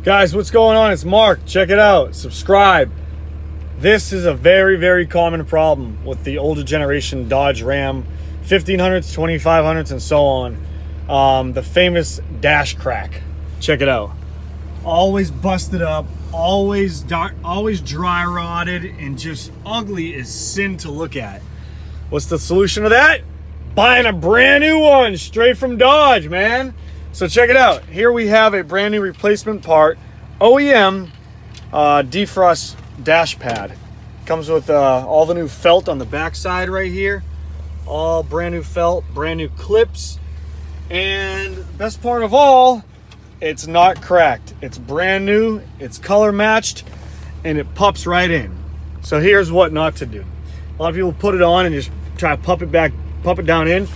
Guys, what's going on? It's Mark. Check it out. Subscribe. This is a very, very common problem with the older generation Dodge Ram 1500s, 2500s, and so on. The famous dash crack. Check it out. Always busted up, always dry rotted, and just ugly as sin to look at. What's the solution to that? Buying a brand new one straight from Dodge, man. So check it out. Here we have a brand new replacement part, OEM defrost dash pad. Comes with all the new felt on the back side right here. All brand new felt, brand new clips. And best part of all, it's not cracked. It's brand new, it's color matched, and it pops right in. So here's what not to do. A lot of people put it on and just try to pop it down in.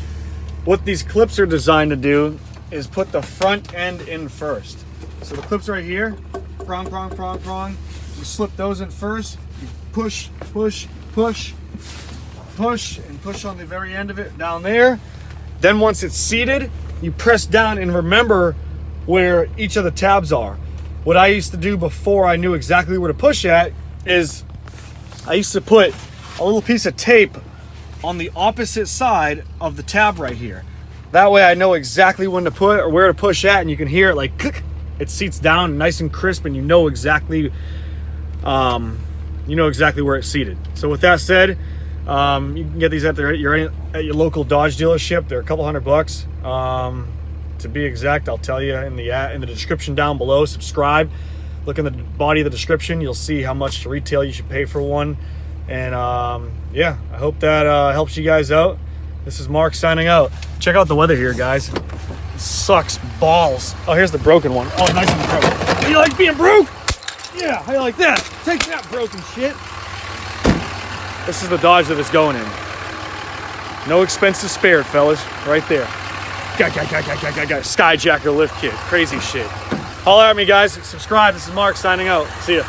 What these clips are designed to do is put the front end in first. So the clips right here, prong. You slip those in first. You push, and push on the very end of it down there. Then once it's seated, you press down and remember where each of the tabs are. What I used to do before I knew exactly where to push at is I used to put a little piece of tape on the opposite side of the tab right here. That way I know exactly when to put or where to push at, and you can hear it like click. It seats down nice and crisp, and you know exactly where it's seated. So with that said, you can get these at your local Dodge dealership. They're a couple $100. To be exact, I'll tell you in the description down below. Subscribe. Look in the body of the description. You'll see how much retail you should pay for one. And yeah, I hope that helps you guys out. This is Mark signing out. Check out the weather here, guys. It sucks balls. Oh, here's the broken one. Oh, nice and broke. You like being broke? Yeah, how you like that? Take that, broken shit. This is the Dodge that it's going in. No expenses spared, fellas. Right there. Skyjacker lift kit. Crazy shit. Holler at me, guys. Subscribe. This is Mark signing out. See ya.